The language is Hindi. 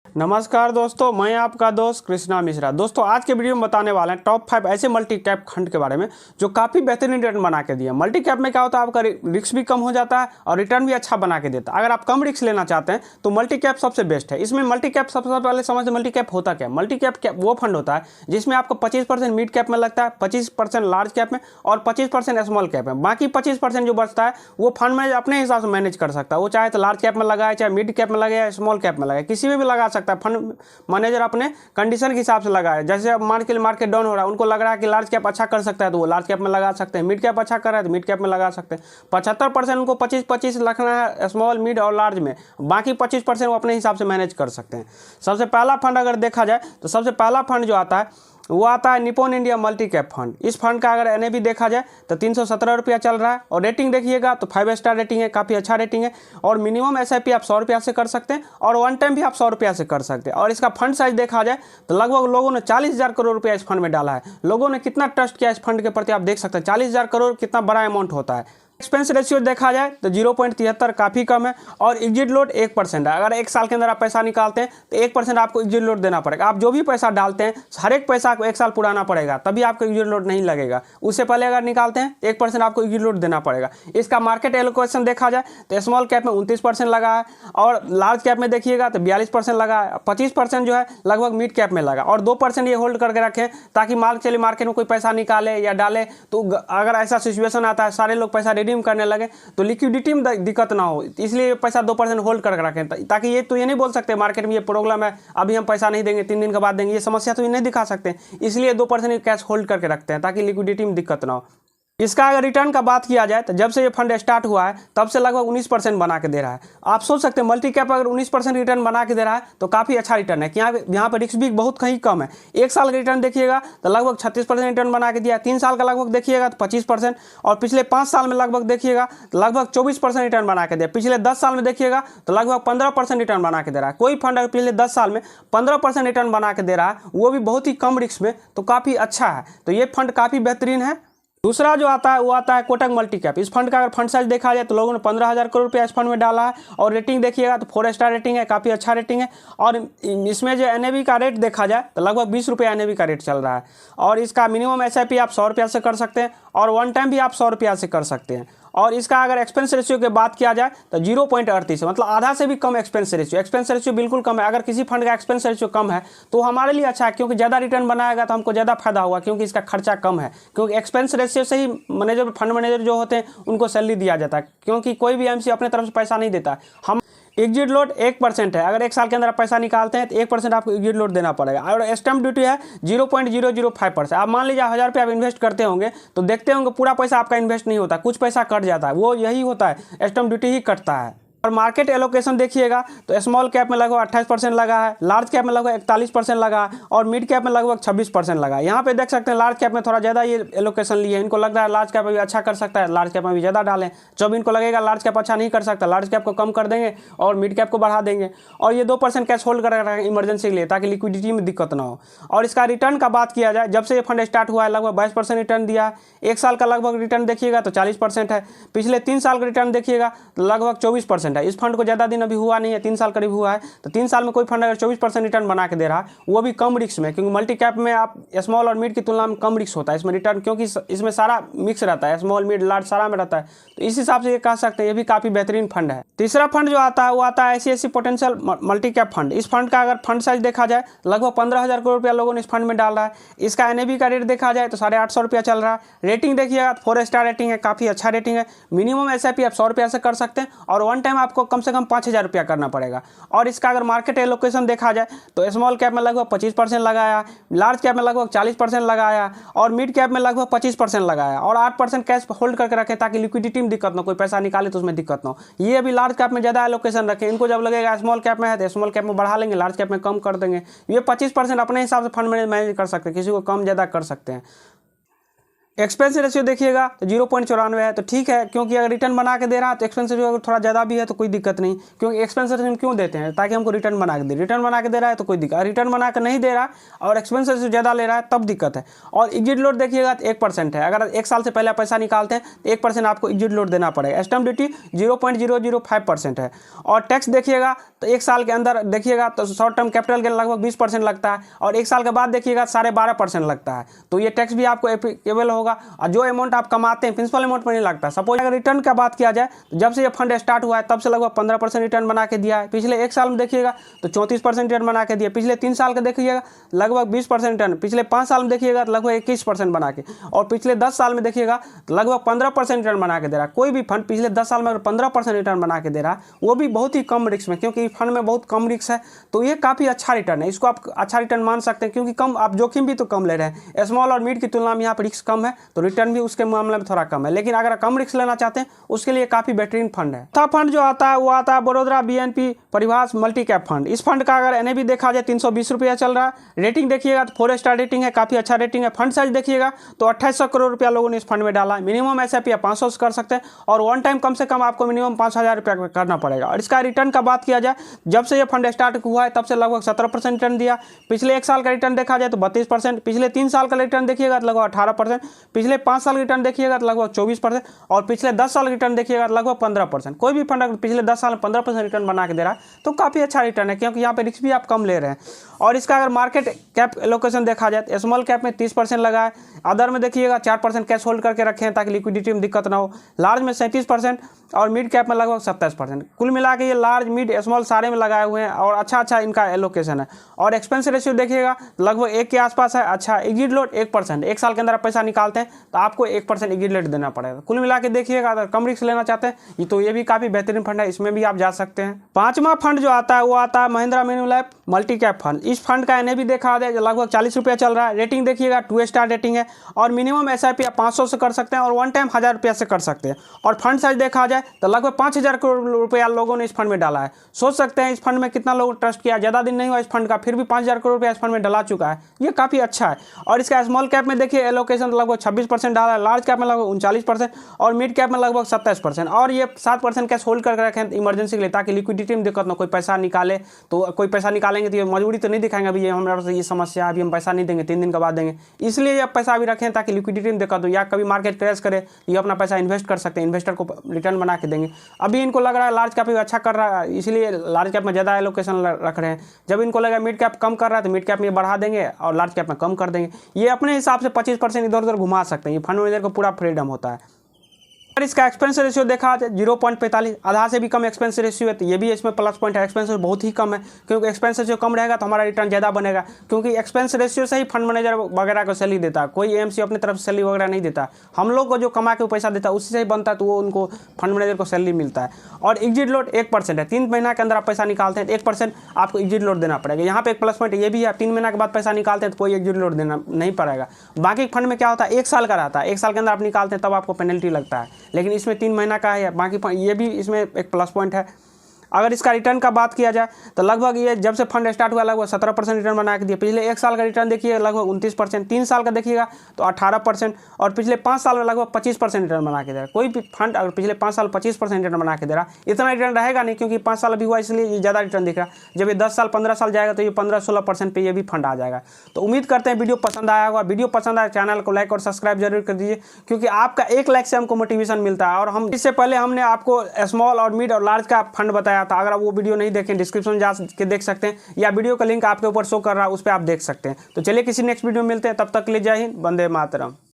नमस्कार दोस्तों, मैं आपका दोस्त कृष्णा मिश्रा। दोस्तों आज के वीडियो में बताने वाले हैं टॉप 5 ऐसे मल्टी कैप फंड के बारे में जो काफ़ी बेहतरीन रिटर्न बना के दिए। मल्टी कैप में क्या होता है, आपका रिस्क भी कम हो जाता है और रिटर्न भी अच्छा बना के देता है। अगर आप कम रिस्क लेना चाहते हैं तो मल्टी कैप सबसे बेस्ट है। इसमें मल्टी कैप सबसे पहले समझते मल्टी कैप होता क्या है। मल्टी कैप वो फंड होता है जिसमें आपको 25% मिड कैप में लगता है, 25% लार्ज कैप में और 25% स्मॉल कैप में। बाकी 25% जो बचता है वो फंड मैनेजर अपने हिसाब से मैनेज कर सकता है। वो चाहे तो लार्ज कैप में लगाए, चाहे मिड कैप में लगाए, स्मॉल कैप में लगाए, किसी में भी लगा सकता है। फंड मैनेजर अपने कंडीशन के हिसाब से लगाए। जैसे अब मान के मार्केट डाउन हो रहा है, उनको लग रहा है कि लार्ज कैप अच्छा कर सकता है तो वो लार्ज कैप में लगा सकते हैं। मिड कैप अच्छा कर रहा है तो मिड कैप में लगा सकते हैं। 75% उनको 25-25 रखना है स्मॉल, मिड और लार्ज में, बाकी 25% वो अपने हिसाब से मैनेज कर सकते हैं। सबसे पहला फंड अगर देखा जाए तो सबसे पहला फंड जो आता है वो आता है Nippon India multi cap fund. इस फंड का अगर एनएवी देखा जाए तो 317 रुपया चल रहा है और रेटिंग देखिएगा तो 5 स्टार रेटिंग है, काफ़ी अच्छा रेटिंग है। और मिनिमम एसआईपी आप 100 रुपया से कर सकते हैं और वन टाइम भी आप 100 रुपया से कर सकते हैं। और इसका फंड साइज देखा जाए तो लगभग लोगों ने 40,000 करोड़ रुपया इस फंड में डाला है। लोगों ने कितना ट्रस्ट किया इस फंड के प्रति आप देख सकते हैं। 40,000 करोड़ कितना बड़ा अमाउंट होता है। एक्सपेंस रेशियो देखा जाए तो 0.73 काफ़ी कम है और एग्जिट लोड 1% है। अगर एक साल के अंदर आप पैसा निकालते हैं तो 1% आपको एग्जिट लोड देना पड़ेगा। आप जो भी पैसा डालते हैं हर एक पैसा को एक साल पुराना पड़ेगा, तभी आपको एग्जिट लोड नहीं लगेगा। उससे पहले अगर निकालते हैं 1% आपको एग्जिट लोड देना पड़ेगा। इसका मार्केट एलोकेशन देखा जाए तो स्मॉल कैप में 29% लगा है और लार्ज कैप में देखिएगा तो 42% लगा है। 25% जो है लगभग मिड कैप में लगा और 2% ये होल्ड करके रखें ताकि मान चलिए मार्केट में कोई पैसा निकाले या डाले तो अगर ऐसा सिचुएशन आता है सारे लोग पैसा रिडीम करने लगे तो लिक्विडिटी में दिक्कत ना हो, इसलिए पैसा 2% होल्ड करके रखें। ताकि ये नहीं बोल सकते मार्केट में ये प्रॉब्लम है, अभी हम पैसा नहीं देंगे, 3 दिन के बाद देंगे, ये समस्या तो ये नहीं दिखा सकते। इसलिए 2% कैश होल्ड करके रखते हैं ताकि लिक्विडिटी में दिक्कत ना हो। इसका अगर रिटर्न का बात किया जाए तो जब से ये फंड स्टार्ट हुआ है तब से लगभग 19% बना के दे रहा है। आप सोच सकते हैं मल्टी कैप अगर 19% रिटर्न बना के दे रहा है तो काफ़ी अच्छा रिटर्न है कि यहाँ पर रिस्क भी बहुत कहीं कम है। एक साल का रिटर्न देखिएगा तो लगभग 36% रिटर्न बना के दिया। 3 साल का लगभग देखिएगा तो 25% और पिछले 5 साल में लगभग देखिएगा तो लगभग 24% रिटर्न बना के दिया। पिछले 10 साल में देखिएगा तो लगभग 15% रिटर्न बना के दे रहा है। कोई फंड अगर पिछले 10 साल में 15% रिटर्न बना के दे रहा है वो भी बहुत ही कम रिस्क में, तो काफ़ी अच्छा है। तो ये फंड काफ़ी बेहतरीन है। दूसरा जो आता है वो आता है कोटक मल्टी कैप। इस फंड का अगर फंड साइज देखा जाए तो लोगों ने 15,000 करोड़ रुपया इस फंड में डाला है और रेटिंग देखिएगा तो 4 स्टार रेटिंग है, काफ़ी अच्छा रेटिंग है। और इसमें जो एनएवी का रेट देखा जाए तो लगभग 20 रुपये एनएवी का रेट चल रहा है और इसका मिनिमम एसआईपी आप 100 रुपया से कर सकते हैं और वन टाइम भी आप 100 रुपया से कर सकते हैं। और इसका अगर एक्सपेंस रेशियो की बात किया जाए तो 0.38 है, मतलब आधा से भी कम एक्सपेंस रेशियो। एक्सपेंस रेशियो बिल्कुल कम है। अगर किसी फंड का एक्सपेंस रेशियो कम है तो हमारे लिए अच्छा है, क्योंकि ज़्यादा रिटर्न बनाएगा तो हमको ज़्यादा फायदा होगा, क्योंकि इसका खर्चा कम है। क्योंकि एक्सपेंस रेशियो से ही मैनेजर, फंड मैनेजर जो होते हैं उनको सैलरी दिया जाता है, क्योंकि कोई भी एमसी अपने तरफ से पैसा नहीं देता। हम एग्जिट लोड 1% है। अगर एक साल के अंदर आप पैसा निकालते हैं तो 1% आपको एग्जिट लोड देना पड़ेगा। और स्टैम्प ड्यूटी है 0.005%। आप मान लीजिए 1000 रुपये आप इन्वेस्ट करते होंगे तो देखते होंगे पूरा पैसा आपका इन्वेस्ट नहीं होता, कुछ पैसा कट जाता है, वो यही होता है, स्टैम्प ड्यूटी ही कटता है। और मार्केट एलोकेशन देखिएगा तो स्मॉल कैप में लगभग 28% लगा है, लार्ज कैप में लगभग 41% लगा है और मिड कैप में लगभग 26% लगा है। यहाँ पे देख सकते हैं लार्ज कैप में थोड़ा ज़्यादा ये एलोकेशन लिए, इनको लग रहा है लार्ज कैप में भी अच्छा कर सकता है, लार्ज कैप में भी ज़्यादा डालें। जब इनको लगेगा लार्ज कैप अच्छा नहीं कर सकता, लार्ज कैप को कम कर देंगे और मिड कैप को बढ़ा देंगे। और ये 2% कैश होल्ड कर रखें इमरजेंसी के लिए ताकि लिक्विडिटी में दिक्कत ना हो। और इसका रिटर्न का बात किया जाए, जब से ये फंड स्टार्ट हुआ है लगभग 22% रिटर्न दिया है। एक साल का लगभग रिटर्न देखिएगा तो 40% है। पिछले 3 साल का रिटर्न देखिएगा तो लगभग 24% है। इस फंड को ज़्यादा दिन अभी हुआ नहीं है, 3 साल करीब हुआ है, तो 3 साल में कोई फंड अगर 24% रिटर्न बना के दे रहा है वो भी कम रिस्क में, क्योंकि मल्टी कैप में आप स्मॉल और मिड की तुलना में कम रिस्क होता है इसमें रिटर्न, क्योंकि इसमें सारा मिक्स रहता है, स्मॉल मिड लार्ज सारा में रहता है। तो इस हिसाब से ये कह सकते हैं ये भी काफ़ी बेहतरीन फंड है। तीसरा फंड जो आता है वो आता है ICICI potential multi cap fund. इस फंड का अगर फंड साइज देखा जाए लगभग 15,000 करोड़ रुपया लोगों ने इस फंड में डाला है। इसका एनएवी का रेट देखा जाए तो 850 रुपया चल रहा है। रेटिंग देखिएगा 4 स्टार रेटिंग है, काफ़ी अच्छा रेटिंग है। मिनिमम एसआईपी आप 100 रुपया से कर सकते हैं और वन टाइम आपको कम से कम 5,000 रुपया करना पड़ेगा। और इसका अगर मार्केट एलोकेशन देखा जाए तो स्मॉल कैप में लगभग 25% लगाया, लार्ज कैप में लगभग 40% लगाया और मिड कैप में लगभग 25% लगाया और 8% कैश होल्ड करके रखें ताकि लिक्विडिटी में दिक्कत ना हो, कोई पैसा निकाले तो उसमें दिक्कत ना हो। ये अभी लार्ज कैप में ज़्यादा एलोकेशन रखें, इनको जब लगेगा स्मॉल कैप में है तो स्मॉल कैप में बढ़ा लेंगे, लार्ज कैप में कम कर देंगे। ये 25% अपने हिसाब से फंड मैनेज कर सकते हैं, किसी को कम ज़्यादा कर सकते हैं। एक्सपेंस रेशियो देखिएगा तो 0.94 है, तो ठीक है, क्योंकि अगर रिटर्न बना के दे रहा है तो एक्सपेंस रेशियो अगर थोड़ा ज़्यादा भी है तो कोई दिक्कत नहीं, क्योंकि एक्सपेंस रेशियो हम क्यों देते हैं, ताकि हमको रिटर्न बना के दे। रिटर्न बना के दे रहा है तो कोई दिक्कत, रिटर्न बना के नहीं दे रहा और एक्सपेंस रेशियो ज़्यादा ले रहा है तब दिक्कत है। और एग्जिट लोड देखिएगा तो 1% है, अगर 1 साल से पहले पैसा निकालते हैं तो 1% आपको एग्जिट लोड देना पड़ेगा। स्टैम्प ड्यूटी 0.005% है। और टैक्स देखिएगा तो 1 साल के अंदर देखिएगा तो शॉर्ट टर्म कैपिटल के लगभग 20% लगता है, और 1 साल के बाद देखिएगा 12.5% लगता है। तो ये टैक्स भी आपको एप्लीकेबल होगा, और जो अमाउंट आप कमाते हैं प्रिंसिपल अमाउंट में नहीं लगता। सपोज अगर रिटर्न का बात किया जाए तो जब से ये फंड स्टार्ट हुआ है तब से लगभग 15% रिटर्न बना के दिया है। पिछले 1 साल में देखिएगा तो 34% रिटर्न बना के दिया, पिछले 3 साल का देखिएगा लगभग 20% रिटर्न, पिछले 5 साल में देखिएगा तो लगभग 21% बना के, और पिछले 10 साल में देखिएगा तो लगभग 15% रिटर्न बना के दे रहा है। कोई भी फंड पिछले 10 साल में अगर 15% रिटर्न बना के दे रहा है, वो भी बहुत ही कम रिस्क में, क्योंकि फंड में बहुत कम रिस्क है, तो ये काफ़ी अच्छा रिटर्न है। इसको आप अच्छा रिटर्न मान सकते हैं, क्योंकि कम आप जोखिम भी तो कम ले रहे हैं। स्मॉल और मिड की तुलना में यहाँ पर रिस्क कम है, तो रिटर्न भी उसके मामले में थोड़ा कम है। लेकिन अगर कम रिस्क लेना चाहते हैं उसके लिए काफ़ी बेहतरीन फंड है। चौथा फंड जो आता है वो आता है बड़ोदरा BNP Paribas multi cap fund. इस फंड का अगर NAV देखा जाए 320 रुपया चल रहा है। रेटिंग देखिएगा तो 4 स्टार रेटिंग है, काफ़ी अच्छा रेटिंग है। फंड साइज देखिएगा तो 2800 करोड़ रुपया लोगों ने इस फंड में डाला है। मिनिमम SIP 500 कर सकते हैं, और वन टाइम कम से कम आपको मिनिमम 5000 रुपया करना पड़ेगा। और इसका रिटर्न का बात किया जाए, जब से ये फंड स्टार्ट हुआ है तब से लगभग 17% रिटर्न दिया। पिछले 1 साल का रिटर्न देखा जाए तो 32%, पिछले 3 साल का रिटर्न देखिएगा तो लगभग 18%, पिछले 5 साल रिटर्न देखिएगा तो लगभग 24%, और पिछले 10 साल रिटर्न देखिएगा तो लगभग 15%। कोई भी फंड अगर पिछले 10 साल में 15% रिटर्न बना के दे रहा है तो काफ़ी अच्छा रिटर्न है, क्योंकि यहाँ पे रिस्क भी आप कम ले रहे हैं। और इसका अगर मार्केट कैप एलोकेशन देखा जाए तो स्मॉल कैप में 30% लगा है, अदर में देखिएगा 4% कैश होल्ड करके रखे हैं ताकि लिक्विडिटी में दिक्कत ना हो, लार्ज में 37% और मिड कैप में लगभग 27%। कुल मिला के ये लार्ज मिड स्मॉल सारे में लगाए हुए हैं, और अच्छा इनका एलोकेशन है। और एक्सपेंस रेशियो देखिएगा लगभग 1 के आसपास है। अच्छा, एग्जिट लोड 1%, 1 साल के अंदर आप पैसा निकालते हैं तो आपको 1% एग्जिट लोड देना पड़ेगा। कुल मिला के देखिएगा अगर कम रिस्क लेना चाहते हैं तो ये भी काफ़ी बेहतरीन फंड है, इसमें भी आप जा सकते हैं। 5वां फंड जो आता है वो आता है महिंद्रा मैन्युलाइफ मल्टी कैप फंड। इस फंड का NAV देखा जाए लगभग 40 रुपया चल रहा है। रेटिंग देखिएगा 2 स्टार रेटिंग है, और मिनिमम SIP आप 500 से कर सकते हैं, और वन टाइम 1000 रुपया से कर सकते हैं। और फंड साइज देखा जाए तो लगभग 5000 करोड़ रुपया लोगों ने इस फंड में डाला है। सोच सकते हैं इस फंड में कितना लोग ट्रस्ट किया, ज़्यादा दिन नहीं हुआ इस फंड का, फिर भी 5000 करोड़ रुपया इस फंड में डला चुका है। ये काफ़ी अच्छा है। और इसका स्मॉल कैप में देखिए एलोकेशन लगभग 26% डाला है, लार्ज कैप में लगभग 39%, और मिड कैप में लगभग 27%, और ये 7% कैश होल्ड करके रखें इमरजेंसी के लिए, ताकि लिक्विडिटी में दिक्कत ना, कोई पैसा निकाले तो कोई पैसा निकालेंगे तो ये मजबूरी तो नहीं दिखाएंगे अभी ये हमारे पास ये समस्या है, अभी हम पैसा नहीं देंगे, 3 दिन के बाद देंगे। इसलिए ये पैसा भी रखें ताकि लिक्विडिटी में दिक्कत हो, या कभी मार्केट क्रैश करे ये अपना पैसा इन्वेस्ट कर सकते हैं, इन्वेस्टर को रिटर्न बना के देंगे। अभी इनको लग रहा है लार्ज कैप अच्छा कर रहा है, इसलिए लार्ज कैप में ज़्यादा एलोकेशन रख रहे हैं। जब इनको लगा मिड कैप कम कर रहा है तो मिड कैप में बढ़ा देंगे और लार्ज कैप में कम कर देंगे। ये अपने हिसाब से 25% इधर उधर घुमा सकते हैं, ये फंड मैनेजर को पूरा फ्रीडम होता है। अगर इसका एक्सपेंस रेशियो देखा जाए 0.45, आधा से भी कम एक्सपेंस रेशियो है, तो ये भी इसमें प्लस पॉइंट है। एक्सपेंस बहुत ही कम है, क्योंकि एक्सपेंस रेशियो कम रहेगा तो हमारा रिटर्न ज़्यादा बनेगा, क्योंकि एक्सपेंस रेशियो से ही फंड मैनेजर वगैरह को सैलरी देता है, कोई AMC अपनी तरफ से सैलरी वगैरह नहीं देता। हम लोग को जो कमा के पैसा देता है उससे ही बनता है, तो वो उनको फंड मैनेजर को सैलरी मिलता है। और एग्जिट लोड 1% है, 3 महीना के अंदर आप पैसा निकालते हैं तो 1% आपको एग्जिट लोड देना पड़ेगा। यहाँ पे एक प्लस पॉइंट ये भी है, 3 महीना के बाद पैसा निकालते हैं तो कोई एग्जिट लोड देना नहीं पड़ेगा। बाकी फंड में क्या होता है 1 साल का रहता है, 1 साल के अंदर आप निकालते हैं तब आपको पेनल्टी लगता है, लेकिन इसमें 3 महीना का है। बाकी ये भी इसमें एक प्लस पॉइंट है। अगर इसका रिटर्न का बात किया जाए तो लगभग ये जब से फंड स्टार्ट हुआ लगभग 17% रिटर्न बना के दिया। पिछले 1 साल का रिटर्न देखिए लगभग 29%, 3 साल का देखिएगा तो 18%, और पिछले 5 साल में लगभग 25% रिटर्न बना के दे रहा है। कोई भी फंड अगर पिछले 5 साल 25% रिटर्न बना के दे रहा है, इतना रिटर्न रहेगा नहीं, क्योंकि 5 साल अभी हुआ इसलिए ये ज़्यादा रिटर्न दिख रहा है। जब ये 10 साल 15 साल जाएगा तो ये 15-16% पे ये भी फंड आ जाएगा। तो उम्मीद करते हैं वीडियो पसंद आया होगा। वीडियो पसंद आया चैनल को लाइक और सब्सक्राइब जरूर कर दीजिए, क्योंकि आपका 1 लाइक से हमको मोटिवेशन मिलता है। और हम इससे पहले हमने आपको स्मॉल और मिड और लार्ज का फंड बताया था, अगर आप वो वीडियो नहीं देखें डिस्क्रिप्शन जा के देख सकते हैं, या वीडियो का लिंक आपके ऊपर शो कर रहा है उस पर आप देख सकते हैं। तो चलिए किसी नेक्स्ट वीडियो में मिलते हैं, तब तक के लिए जय हिंद, वंदे मातरम।